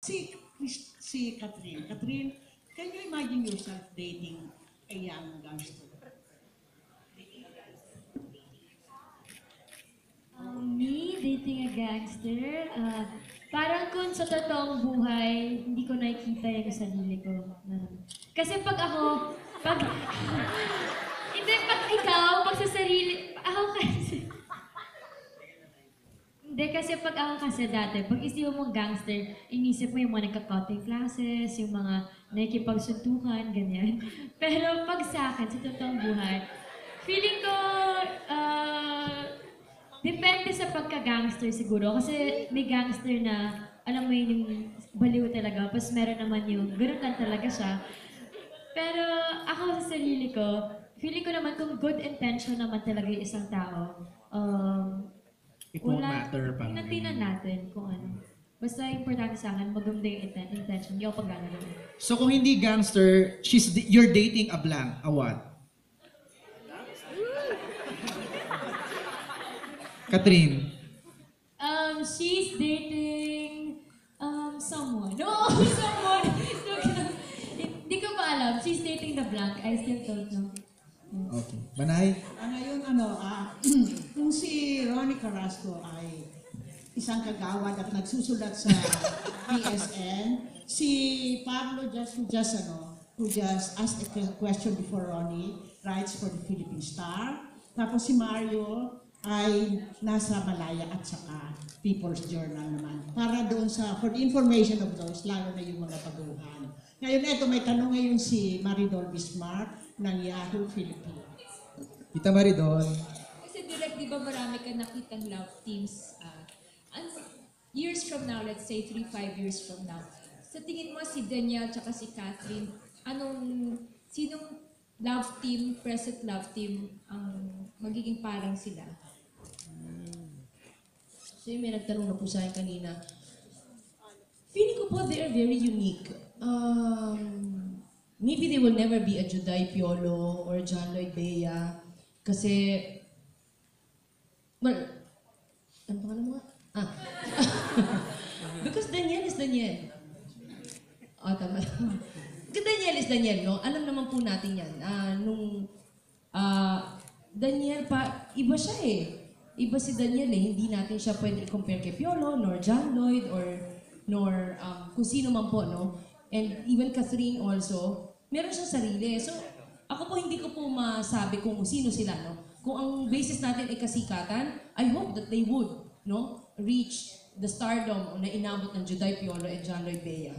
Si Catherine. Catherine, can you imagine yourself dating a young gangster? Me, dating a gangster, parang kung sa totoong buhay, hindi ko nakikita yung sarili ko. Kasi pag, hindi, pag ikaw, pag sa sarili, ako kasi, hindi kasi pag ako kasi dati, pag isip mo gangster, inisip mo yung mga nagka-cutting classes, yung mga nakikipagsuntukan, ganyan. Pero pag sa akin, sa totoong buhay, feeling ko, depende sa pagka-gangster siguro. Kasi may gangster na, alam mo yun, yung baliw talaga. Tapos meron naman yung, ganun lang talaga siya. Pero ako sa sarili ko, feeling ko naman kung good intention naman talaga yung isang tao, It won't wala, matter pang tingnan natin kung ano. Basta importante sa akin, maganda yung intention, hindi ako paglalaro. So kung hindi gangster, you're dating a blank, a what? Catherine. She's dating someone. No, someone. Hindi ko pa alam. She's dating the blank. I still don't know. Okay. Banay? Ngayon, kung si Ronnie Carrasco ay isang kagawad at nagsusulat sa PSN, si Pablo who just asked a question before Ronnie, writes for the Philippine Star. Tapos si Mario ay nasa Malaya at saka People's Journal naman. Para doon for the information of those, lalo na yung mga baguhan. Ngayon, may tanong ngayon si Maridol Bismarck ng Yahoo Philippines. Tita Maridol. Kasi direct, di ba marami ka nakitang love teams? Years from now, let's say 3-5 years from now, sa tingin mo si Daniel at si Catherine, sinong love team, present love team, ang magiging parang sila? So may nagtanong na po sa akin kanina. Feeling ko po they are very unique. Maybe they will never be a Juday Piolo or John Lloyd Bea. Kasi, well, ano pa mo? Because Daniel is Daniel. Tama. Because Daniel is Daniel, no? Alam naman po natin yan. Daniel iba siya eh. Iba si Daniel eh. Hindi natin siya pwede i-compare kay Piolo, nor John Lloyd, nor kung sino man po, no? And even Catherine also, meron siyang sarili. So, ako po hindi ko po masabi kung sino sila, no? Kung ang basis natin ay kasikatan, I hope that they would, no? Reach the stardom na inabot ng Juday Piolo and John Lloyd Bea.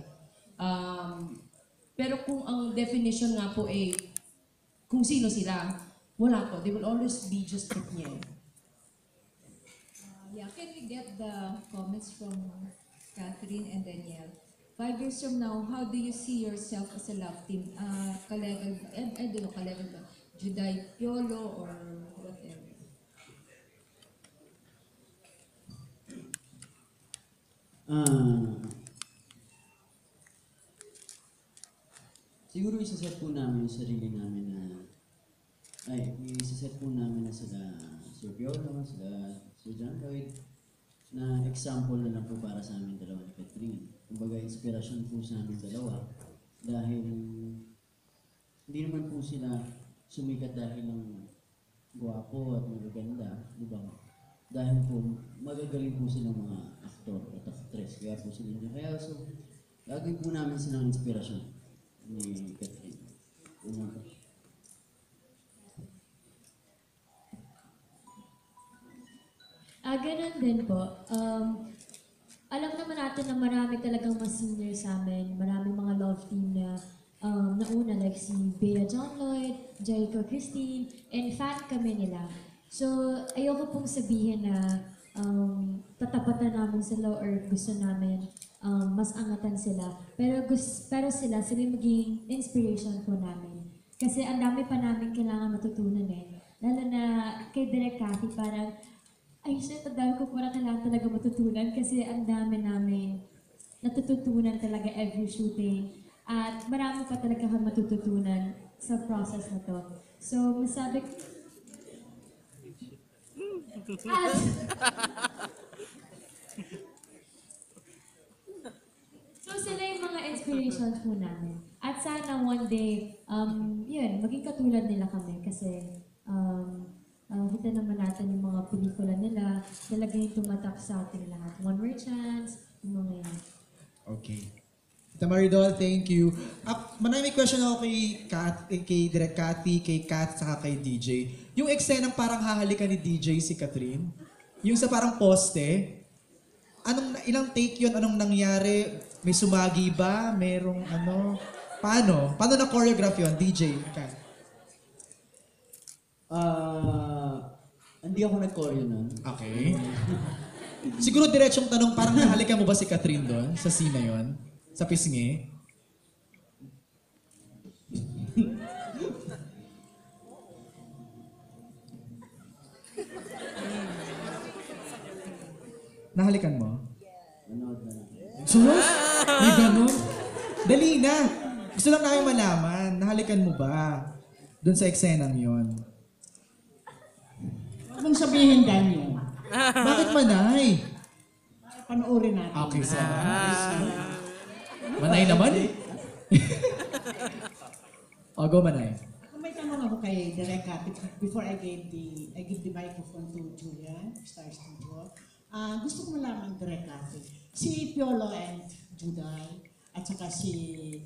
Pero kung ang definition nga po ay kung sino sila, wala po. They will always be just Daniel. Can we get the comments from Catherine and Danielle? 5 years from now, how do you see yourself as a love team? Ka-level ba? I don't know, ka-level ba? Juday Piolo or whatever? Siguro isa-set po namin yung sarili namin na isa-set po namin na sila Sir Piolo, sila Sir John Lloyd na example na lang po para sa amin dalawa ni Catherine. Kumbaga, inspirasyon po sa amin dalawa dahil hindi naman po sila sumikat dahil ng guwapo at magaganda, di ba? Dahil po magagaling po silang mga aktor at actress, kaya po sila niya. Kaya lagi po namin silang inspirasyon ni Catherine. Ganun din po. Alam naman natin na marami talagang mas senior sa amin. Maraming mga love team na nauna like si Bea John Lloyd, Jericho Christine, and fan kami nila. So, ayoko pong sabihin na tatapatan namin sila or gusto namin mas angatan sila. Pero sila yung magiging inspiration po namin. Kasi ang dami pa namin kailangan matutunan eh. Lalo na kay Direk Cathy, parang ay, shit, ang dami ko parang kailangan talaga matutunan kasi ang dami namin natututunan talaga every shooting. At marami pa talaga kang matututunan sa process na to. So, masabi... So, inspirations po namin. At sana one day, yun, maging katulad nila kami kasi kita naman natin yung mga pelikula nila, talaga yung tumatak sa ating lahat. One More Chance, yung mga yan. Okay. Tita Maridol, thank you. May question ako kay Direk Cathy, kay Kat, saka kay DJ. Yung eksenang parang hahalikan ni DJ si Catherine, yung sa parang poste, ilang take yun? Anong nangyari? May sumagi ba? Merong ano? Paano? Paano na choreograph yun, DJ? Kat? Hindi ako nag-choreo nun. Okay. Siguro diretsong tanong, parang nahalikan mo ba si Catherine doon sa scene na yun? Sa pisngi? Nahalikan mo? Manood na lang. Sus? May ganun? Dali na. Gusto lang namin malaman, nahalikan mo ba doon sa eksenang yon? Huwag mong sabihin, Daniel. Bakit manay? Panoorin natin. Okay, so. Manay naman? O, go manay. May tanong ako kay Direk Cathy before I give the microphone to Julian, Star Studio. Gusto ko malaman, Direk Cathy, si Piolo and Juday, at saka si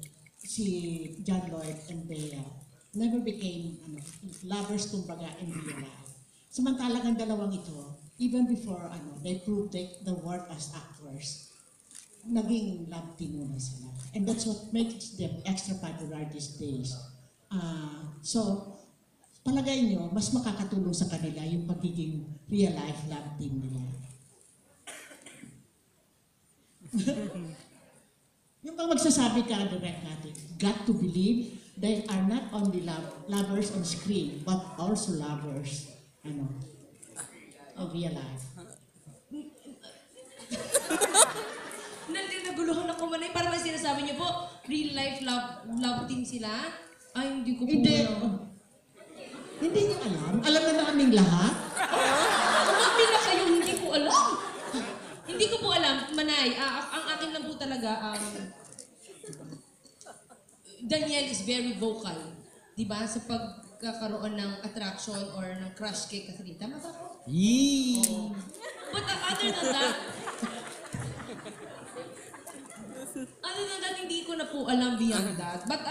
John Lloyd and Bea never became lovers kumbaga in real life. Samantalang ang dalawang ito, even before they proved the work as actors, naging love team muna sila. And that's what makes them extra popular these days. So, palagay nyo, mas makakatulong sa kanila yung pagiging real-life love team nila. Yung bang magsasabi ka, Direk natin, got to believe they are not only lovers on screen, but also lovers, in real life. Naguluhan ako manay para ba sinasabi niyo po, real life love team sila? Ay, hindi ko po Hindi. alam. Hindi niyo alam? Alam na naming lahat? Pila kayo, hindi ko alam. Hindi ko po alam, Manay. Ang akin lang po talaga, Daniel is very vocal. Diba? Sa pagkakaroon ng attraction or ng crush kay Catherine. Tama ba po? Yee! Oo. But other than that, hindi ko na po alam beyond that. But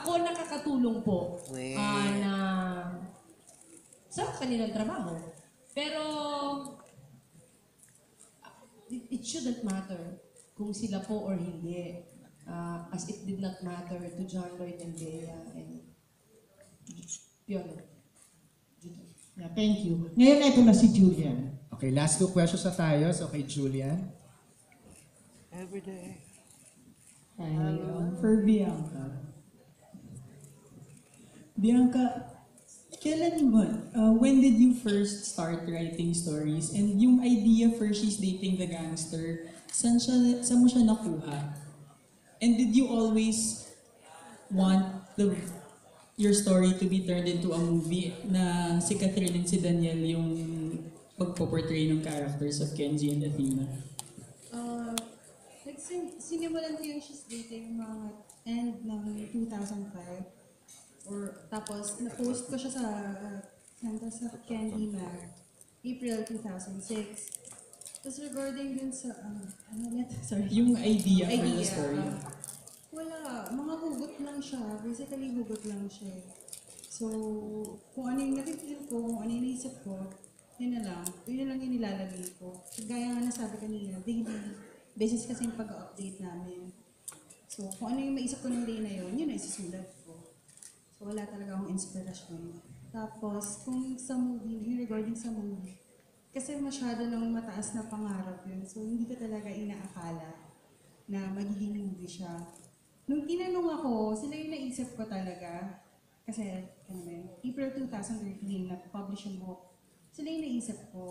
ako nakakatulong po na sa kanilang trabaho. Pero it shouldn't matter kung sila po or hindi. As it did not matter to John Lloyd and Bea and Piolo. Yeah, thank you. Ngayon, ito na si Julian. Okay, last two questions na tayo. So, kay Julian. For Bianca. Bianca, when did you first start writing stories? And yung idea for She's Dating the Gangster, saan mo siya nakuha? And did you always want your story to be turned into a movie na si Catherine and si Daniel yung pagpo-portray ng characters of Kenji and Athena? Sinimulan ko yung She's Dating mga end ng 2005. Tapos, na-post ko siya sa Candy na April 2006. Tapos regarding dun sa, sorry. Yung idea for the story. Wala. Mga hugot lang siya. Basically, hugot lang siya. So, kung ano yung nafe-feel ko, kung ano yung naisip ko, yun na lang. Yun na lang yung nilalagay ko. So, gaya nga nasabi kanina, daily basis kasi yung pag-update namin. So, kung ano yung maisip ko ng day na yun, yun na isusulat ko. So, wala talaga akong inspirasyon. Tapos, kung sa movie, yung regarding sa movie, kasi masyado nang mataas na pangarap yun. So, hindi ko talaga inaakala na magiging movie siya. Nung tinanong ako, sila yung naisip ko talaga. Kasi, April 2013, na-publish yung book. Sila yung naisip ko.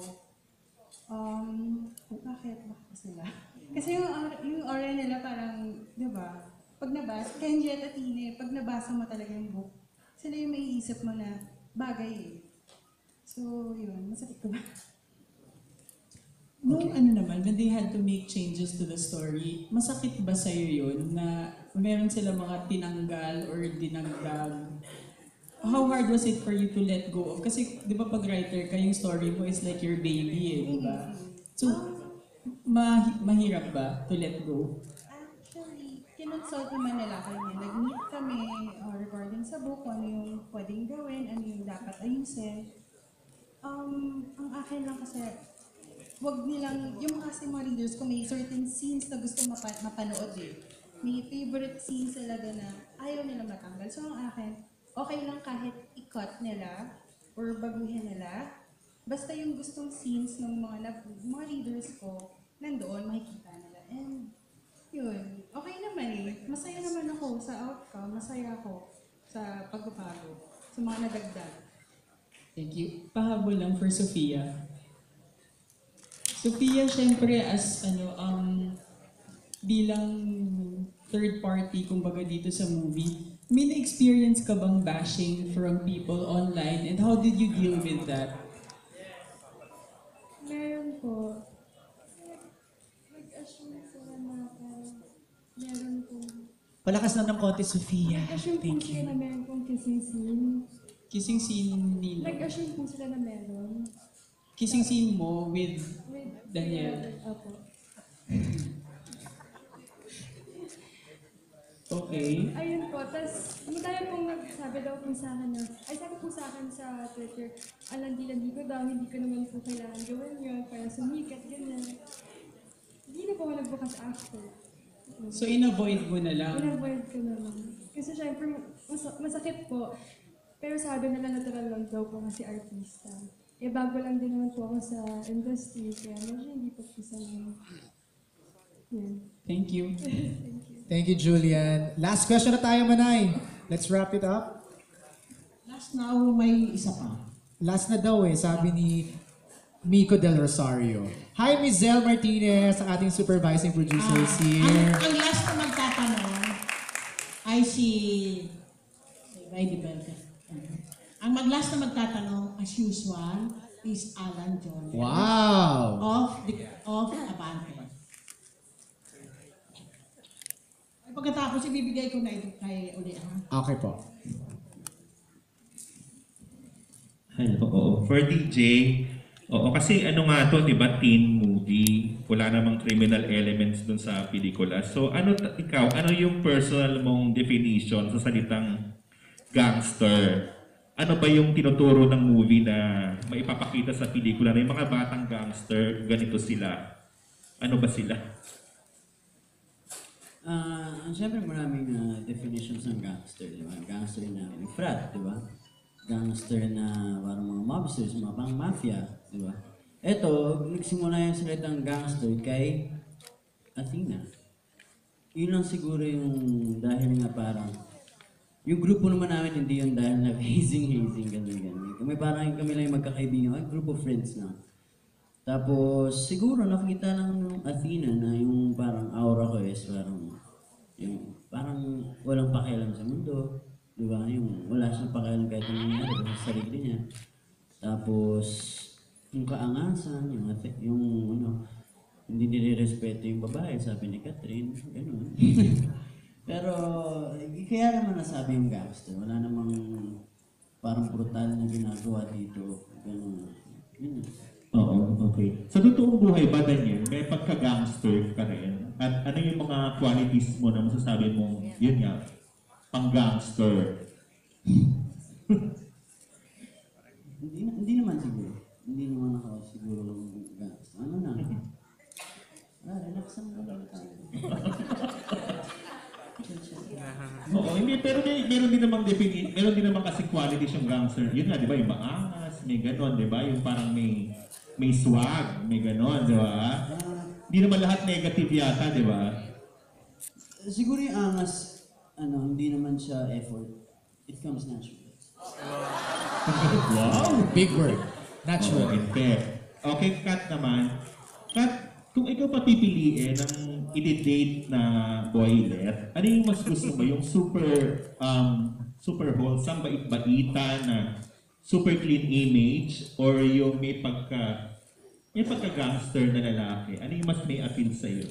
Bakit sila? Kasi yung aura nila parang, di ba? Pag nabasa, Kenji at Athena, pag nabasa mo talaga yung book, sila yung maiisip mo na bagay eh. So, yun. Masakit ko ba? Nung ano naman, when they had to make changes to the story, masakit ba sa'yo yun na meron sila mga tinanggal or dinagdag? How hard was it for you to let go of? Kasi di ba pag writer ka, yung story mo is like your baby di ba? So, mahirap ba to let go? Actually, kinonsult naman nila kami. Nag-meet kami regarding sa book, kung ano yung pwedeng gawin, ano yung dapat ayusin. Ang akin lang kasi, wag nilang, yung kasi mga readers ko, may certain scenes na gusto mapanood eh. May favorite scenes talaga na ayaw nila matanggal. So ang akin, okay lang kahit i-cut nila or baguhin nila. Basta yung gustong scenes ng mga readers ko, nandoon, makikita nila. And yun, okay naman eh. Masaya naman ako sa outcome, masaya ako sa pagbabago, sa mga nadagdag. Thank you. Pahabol lang for Sofia. Sofia, syempre as bilang third party kumbaga dito sa movie, may na-experience ka bang bashing from people online and how did you deal with that? Meron po. Nag-assume sila na meron po. Palakas na ng konti, Sofia. Nag-assume po Thank sila you. na meron pong kissing scene. Kissing scene nila. Nag-assume po sila na meron. Kissing scene mo with Daniel. Opo. Okay. Ayun po, tas madami pong nagsabi daw po sa akin na, ay sabi po sa akin sa Twitter, alandi-landi ko daw, hindi ko naman po kailangan gawin yun, para sumikat, ganyan. Hindi na po ako nagbukas after. So in-avoid mo na lang. Inavoid ko na lang. Kasi syempre, masakit po. Pero sabi nila natural lang daw po kasi artista. Eh bago lang din naman po ako sa industry, kaya medyo hindi po po sanay. Yan. Thank you. Thank you, Julian. Last question na tayo, Manay. Let's wrap it up. Last now, may isa pa. Last na daw sabi ni Mico Del Rosario. Hi, Ms. Zel Martinez, ang ating supervising producer is here. Ang last na magtatanong ay si Ray Belka. Ang last na magtatanong, as usual, is Alan John. Wow! Of Abante. Ay, pagkatapos, ibibigay ko na ito kay Uli. Okay po. Hello, oo. For DJ, oo, kasi ano nga to, di ba, teen movie, wala namang criminal elements dun sa pelikula. So, ikaw, ano yung personal mong definition sa salitang gangster? Ano ba yung tinuturo ng movie na maipapakita sa pelikula na yung mga batang gangster, ganito sila? Ano ba sila? Siyempre maraming definitions ng gangster, di ba? Gangster na may frat, di ba? Gangster na parang mga mobsters, mga pang mafia, di ba? Eto, nagsimula yung salitang gangster kay Athena. Yun lang siguro yung dahil nga parang, yung grupo naman namin hindi yung dahil nag-hazing, ganun. Kami parang kami lang yung magkakaibigan, group of friends na. Tapos, siguro nakita lang ng Athena na yung parang aura ko is parang walang pakialam sa mundo. Di ba? Yung wala siyang pakialam kahit yung nangyari sa sarili niya. Tapos, yung kaangasan, hindi nire-respeto yung babae, sabi ni Catherine, gano'n. Pero, kaya naman nasabi yung gangster. Wala namang parang brutal na ginagawa dito. Gano'n. Yun. Oo, okay. Sa totoong buhay ba, Daniel, may pagka-gangster ka rin? At ano yung mga qualities mo na masasabi mo, yun nga, pang-gangster? Hindi naman siguro. Hindi naman ako siguro gangster. Ano na? Relaxan mo lang tayo. Oo, hindi, pero meron din namang kasi qualities yung gangster. Yun nga, di ba, yung maangas, may gano'n, di ba? Yung parang may swag, may gano'n, di ba? Hindi naman lahat negative yata, di ba? Siguro yung angas, hindi naman siya effort. It comes naturally. Wow! Big word. Natural. Oo, okay, Kat naman. Kat, kung ikaw papipiliin ng i-date na boylet, ano yung mas gusto mo? Yung super wholesome, bait-baita na super clean image or yung may Yung pagka-gangster na lalaki, ano yung mas may appeal sa'yo?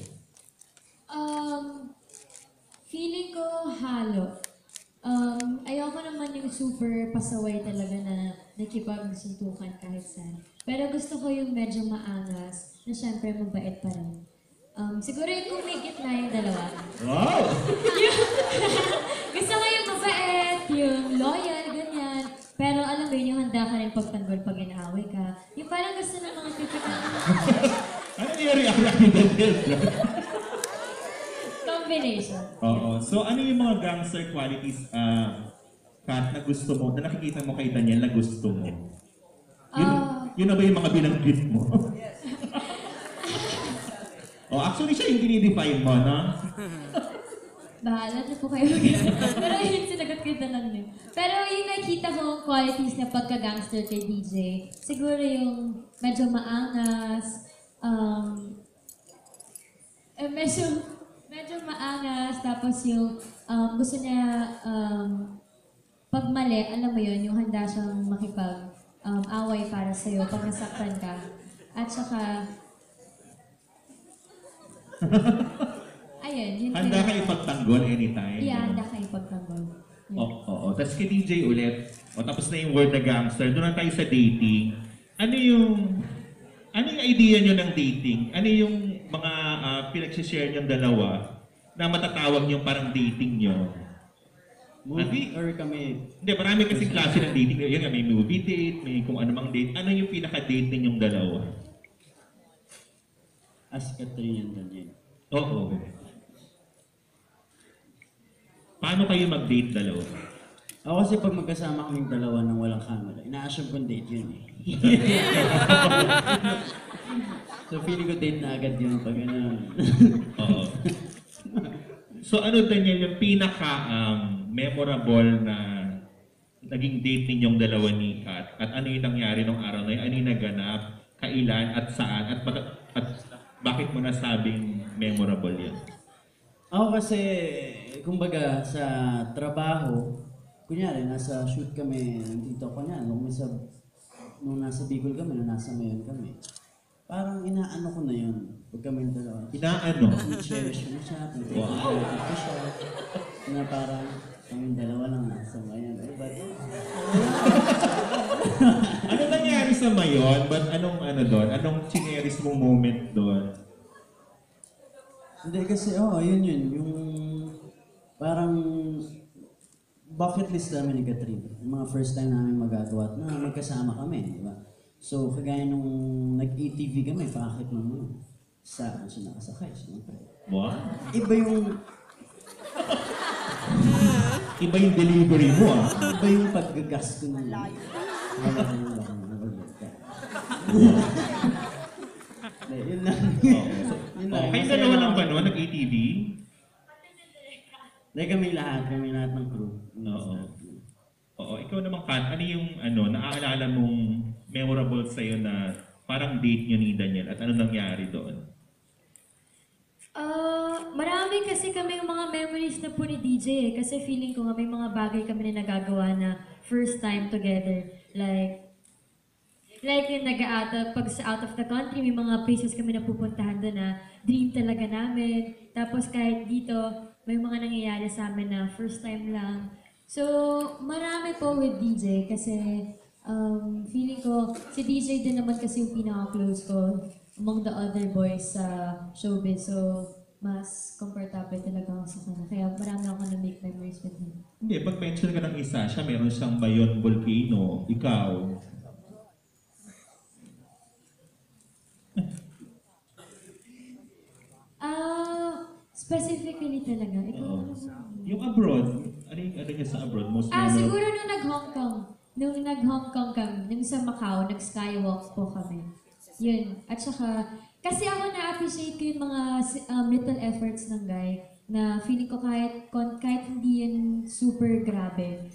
Feeling ko halo. Ayoko naman yung super pasaway talaga na nakipagsuntukan kahit saan. Pero gusto ko yung medyo maangas, na syempre mabait pa rin. Siguro yung may gitna yung dalawa. Wow! Gusto ko yung mabait, yung loyal, ganyan. Pero alam mo yun, yung handa ka rin pagtanggol pag inaaway ka. Yung parang gusto ng mga typical Ano yung reaction ni Daniel? combination. Oo. So, ano yung mga gangster qualities, Kat, na gusto mo, na nakikita mo kay Daniel na gusto mo? Yun na ba yung mga binanggit mo? Oh, actually, siya yung dinidefine mo, no? Bahala na po kayo. Pero yun, sinagot ko yung tanong niyo. Pero yung nakita kong qualities na pagka-gangster kay DJ, siguro yung medyo maangas, medyo maangas, tapos yung gusto niya, pag mali, alam mo yun, yung handa siyang makipag-away para sa'yo pag nasaktan ka. At saka, ayun, yun. Handa ka ipagtanggol anytime. Yeah, no? handa ka ipagtanggol. Oo. Tapos kay DJ ulit, tapos na yung word na gangster, doon na tayo sa dating. Ano yung idea nyo ng dating? Ano yung mga pinag-share nyo dalawa na matatawag nyo parang dating nyo? Movie or kami? Hindi, marami kasing klase ng dating. Yun nga, may movie date, may kung ano mang date. Ano yung pinaka-date ninyong dalawa? As Catherine and Daniel. Oo. Paano kayo mag-date dalawa? Ako kasi pag magkasama kaming dalawa ng walang camera, ina-assume kong date yun eh. So feeling ko date na agad yun pag ano. Oo. So ano, Daniel, yung pinaka-memorable na naging date ninyong dalawa ni Kat? At ano yung nangyari nung araw na yun? Ano yung naganap? Kailan at saan? At bakit mo nasabing memorable yun? Ako kasi, kumbaga sa trabaho, kunyari nasa shoot kami, nandito ako niya, nung nasa Bicol kami, nung nasa Mayon kami. Parang inaano ko na yun. Pag kami yung dalawa. Inaano? I-cherish ko na siya, tinitipid ko siya. Na parang kami dalawa lang nasa Mayon. Eh, but, Ano nangyari sa Mayon? But anong doon? Anong chineris mong moment doon? hindi kasi, yun. Yung parang bucket list namin ni Catherine. Yung mga first time namin magagawa na magkasama kami, di ba? So, kagaya nung nag-ATV kami, paakit naman. Sa siya nakasakay, siyempre. Wow. Iba yung Delivery mo Iba yung paggagas ko ng wala yung yun lang. Yun lang. Kayo dalawa lang ba no? Nag-ATV? Kami lahat ng crew. Oo, ikaw naman, Kat, ano yung naaalala mong memorable sa'yo na parang date nyo ni Daniel at ano nangyari doon? Marami kasi kami yung mga memories na po ni DJ kasi feeling ko nga may mga bagay kami na nagagawa na first time together. Like yung pag sa out of the country, may mga places kami na pupuntahan doon na dream talaga namin. Tapos kahit dito, may mga nangyayari sa amin na first time lang. So, marami po with DJ kasi feeling ko, si DJ din naman kasi yung pinaka-close ko among the other boys sa showbiz. So, mas comfortable talaga ako sa kanya. Kaya marami ako na-make memories with him. Hindi, pag mention ka ng isa, siya meron siyang Mayon Volcano. Ikaw? Specifically talaga. Ikaw Oo. ano? Yung abroad, ano niya sa abroad? Most Siguro nung nag-Hong Kong. Nung nag-Hong Kong kami, nung sa Macau, nag-skywalk po kami. Yun. At saka, kasi ako na-appreciate ko yung mga little efforts ng guy na feeling ko kahit hindi yun super grabe,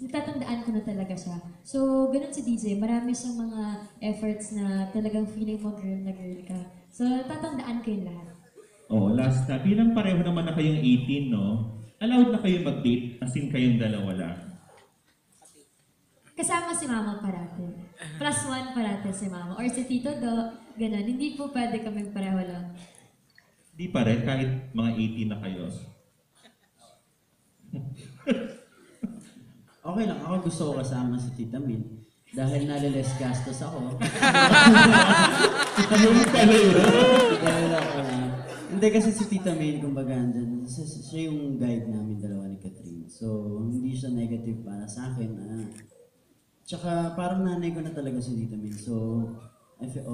natatandaan ko na talaga siya. So, ganun si DJ. Marami siyang mga efforts na talagang feeling mo girl na girl ka. So, natatandaan ko yung lahat. Last na. Bilang pareho naman na kayong 18, no? Allowed na kayo mag-date as in kayong dalawa lang? kasama si mama parati. +1 parati si mama. Or si Tito Do, ganun. Hindi po pwede kami pareho lang. Di pa rin, kahit mga 18 na kayo. Okay lang, ako gusto ko kasama si Tita Min. Dahil naliles gastos ako. Yung pala yun. Dahil ako hindi kasi si Tita Min, kumbaga, andyan, siya yung guide namin dalawa ni Catherine. So, hindi siya negative para sa akin. Tsaka, parang nanay ko na talaga si Tita Min. So, I feel,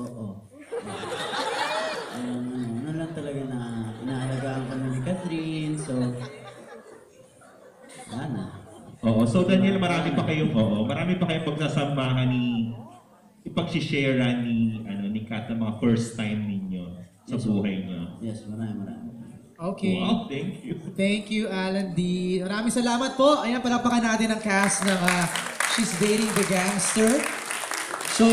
ano lang talaga na inaalagaan kami ni Catherine. So, wala na. Oo, so Daniel, marami pa kayong pagsasamahan ni ipag-share ni Kat ng mga first time ninyo sa buhay niyo. Yes, marami. Okay. Wow, thank you. Thank you, Alan D. Maraming salamat po. Ayan, palapakan natin ang cast ng She's Dating the Gangster. Show